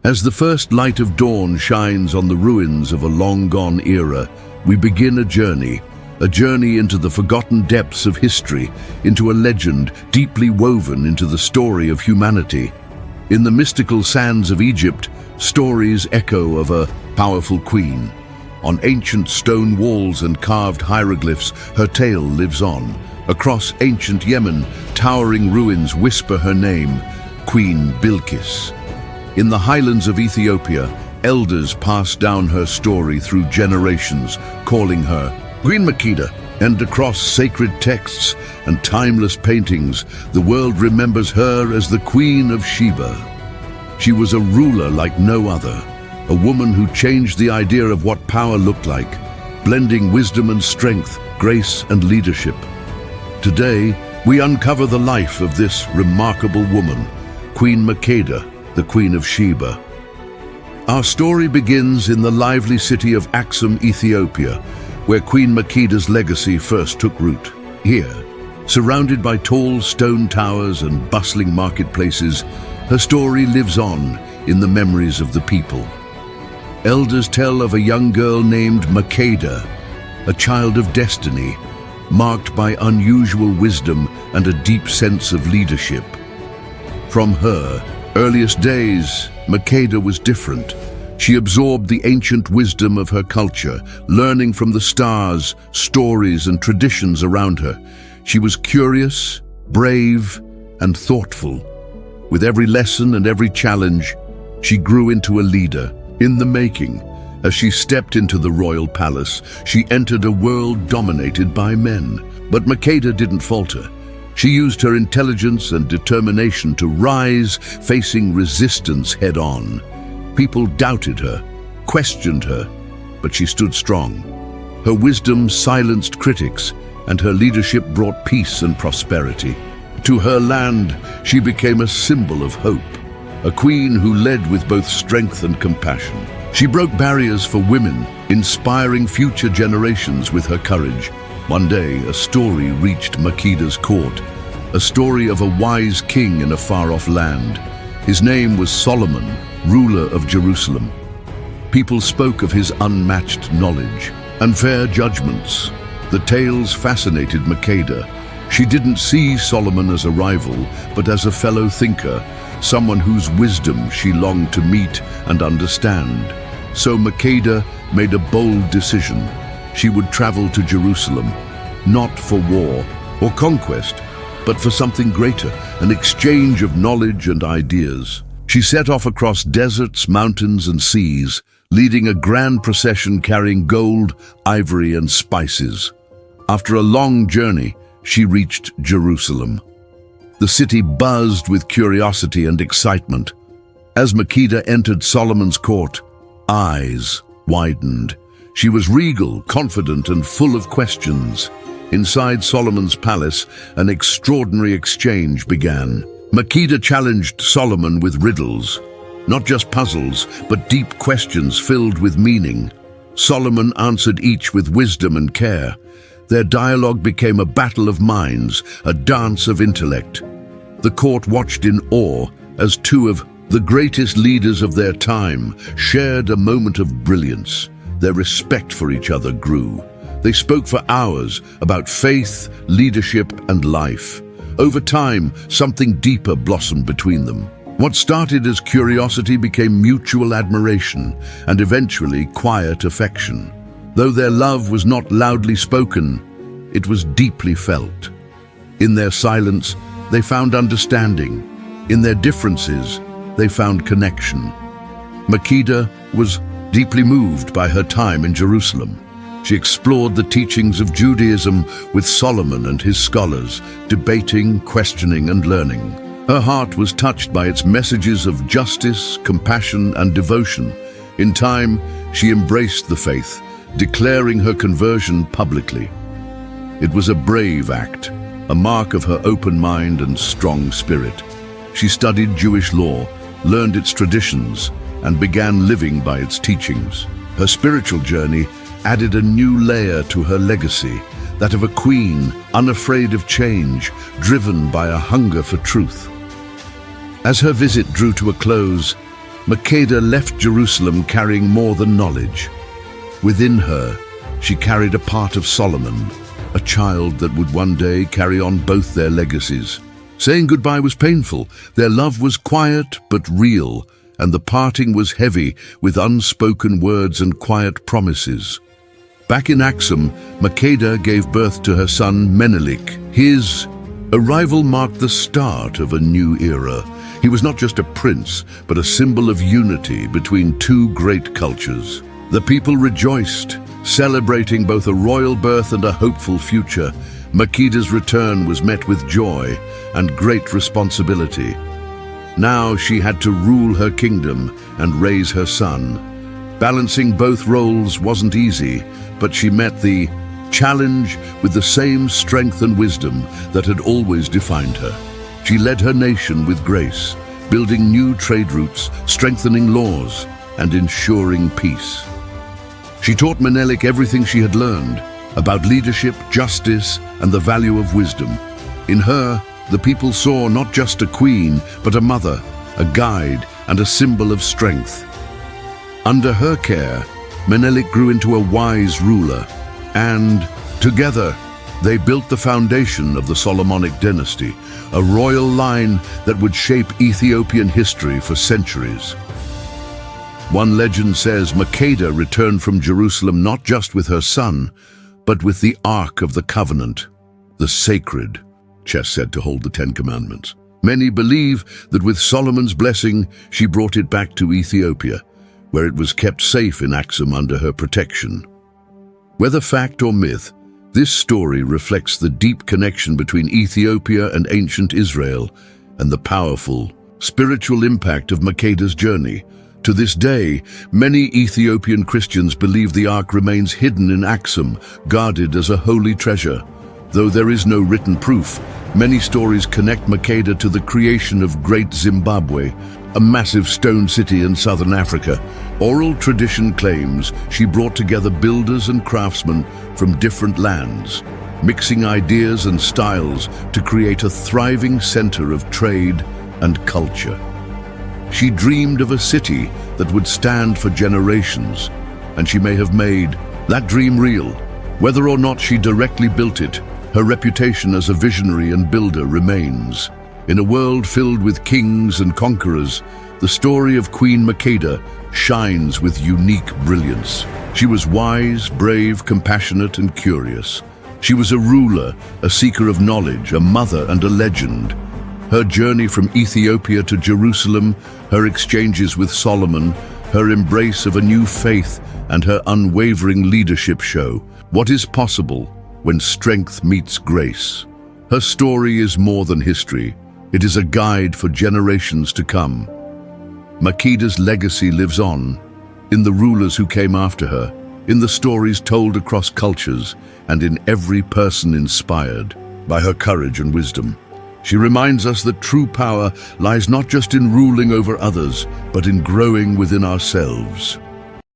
As the first light of dawn shines on the ruins of a long-gone era, we begin a journey into the forgotten depths of history, into a legend deeply woven into the story of humanity. In the mystical sands of Egypt, stories echo of a powerful queen. On ancient stone walls and carved hieroglyphs, her tale lives on. Across ancient Yemen, towering ruins whisper her name, Queen Bilqis. In the highlands of Ethiopia, elders pass down her story through generations, calling her Queen Makeda. And across sacred texts and timeless paintings, the world remembers her as the Queen of Sheba. She was a ruler like no other, a woman who changed the idea of what power looked like, blending wisdom and strength, grace and leadership. Today, we uncover the life of this remarkable woman, Queen Makeda, the Queen of Sheba. Our story begins in the lively city of Aksum, Ethiopia, where Queen Makeda's legacy first took root. Here, surrounded by tall stone towers and bustling marketplaces, her story lives on in the memories of the people. Elders tell of a young girl named Makeda, a child of destiny, marked by unusual wisdom and a deep sense of leadership. From her earliest days, Makeda was different. She absorbed the ancient wisdom of her culture, learning from the stars, stories, and traditions around her. She was curious, brave, and thoughtful. With every lesson and every challenge, she grew into a leader. In the making, as she stepped into the royal palace, she entered a world dominated by men. But Makeda didn't falter. She used her intelligence and determination to rise, facing resistance head-on. People doubted her, questioned her, but she stood strong. Her wisdom silenced critics, and her leadership brought peace and prosperity. To her land, she became a symbol of hope, a queen who led with both strength and compassion. She broke barriers for women, inspiring future generations with her courage. One day, a story reached Makeda's court, a story of a wise king in a far-off land. His name was Solomon, ruler of Jerusalem. People spoke of his unmatched knowledge and fair judgments. The tales fascinated Makeda. She didn't see Solomon as a rival, but as a fellow thinker, someone whose wisdom she longed to meet and understand. So Makeda made a bold decision. She would travel to Jerusalem, not for war or conquest, but for something greater, an exchange of knowledge and ideas. She set off across deserts, mountains, and seas, leading a grand procession carrying gold, ivory, and spices. After a long journey, she reached Jerusalem. The city buzzed with curiosity and excitement. As Makeda entered Solomon's court, eyes widened. She was regal, confident, and full of questions. Inside Solomon's palace, an extraordinary exchange began. Makeda challenged Solomon with riddles, not just puzzles, but deep questions filled with meaning. Solomon answered each with wisdom and care. Their dialogue became a battle of minds, a dance of intellect. The court watched in awe as two of the greatest leaders of their time shared a moment of brilliance. Their respect for each other grew. They spoke for hours about faith, leadership, and life. Over time, something deeper blossomed between them. What started as curiosity became mutual admiration and eventually quiet affection. Though their love was not loudly spoken, it was deeply felt. In their silence, they found understanding. In their differences, they found connection. Makeda was deeply moved by her time in Jerusalem. She explored the teachings of Judaism with Solomon and his scholars, debating, questioning, and learning. Her heart was touched by its messages of justice, compassion, and devotion. In time, she embraced the faith, declaring her conversion publicly. It was a brave act, a mark of her open mind and strong spirit. She studied Jewish law, learned its traditions, and began living by its teachings. Her spiritual journey added a new layer to her legacy, that of a queen unafraid of change, driven by a hunger for truth. As her visit drew to a close, Makeda left Jerusalem carrying more than knowledge. Within her, she carried a part of Solomon, a child that would one day carry on both their legacies. Saying goodbye was painful. Their love was quiet but real, and the parting was heavy with unspoken words and quiet promises. Back in Axum, Makeda gave birth to her son Menelik. His arrival marked the start of a new era. He was not just a prince, but a symbol of unity between two great cultures. The people rejoiced, celebrating both a royal birth and a hopeful future. Makeda's return was met with joy and great responsibility. Now she had to rule her kingdom and raise her son. Balancing both roles wasn't easy, but she met the challenge with the same strength and wisdom that had always defined her. She led her nation with grace, building new trade routes, strengthening laws, and ensuring peace. She taught Menelik everything she had learned about leadership, justice, and the value of wisdom. In her, the people saw not just a queen, but a mother, a guide, and a symbol of strength. Under her care, Menelik grew into a wise ruler, and together they built the foundation of the Solomonic dynasty, a royal line that would shape Ethiopian history for centuries. One legend says Makeda returned from Jerusalem not just with her son, but with the Ark of the Covenant, the sacred chest said to hold the Ten Commandments. Many believe that with Solomon's blessing, she brought it back to Ethiopia, where it was kept safe in Axum under her protection. Whether fact or myth, this story reflects the deep connection between Ethiopia and ancient Israel and the powerful, spiritual impact of Makeda's journey. To this day, many Ethiopian Christians believe the Ark remains hidden in Axum, guarded as a holy treasure. Though there is no written proof, many stories connect Makeda to the creation of Great Zimbabwe, a massive stone city in southern Africa. Oral tradition claims she brought together builders and craftsmen from different lands, mixing ideas and styles to create a thriving center of trade and culture. She dreamed of a city that would stand for generations, and she may have made that dream real. Whether or not she directly built it, her reputation as a visionary and builder remains. In a world filled with kings and conquerors, the story of Queen Makeda shines with unique brilliance. She was wise, brave, compassionate, and curious. She was a ruler, a seeker of knowledge, a mother, and a legend. Her journey from Ethiopia to Jerusalem, her exchanges with Solomon, her embrace of a new faith, and her unwavering leadership show what is possible when strength meets grace. Her story is more than history. It is a guide for generations to come. Makeda's legacy lives on, in the rulers who came after her, in the stories told across cultures, and in every person inspired by her courage and wisdom. She reminds us that true power lies not just in ruling over others, but in growing within ourselves.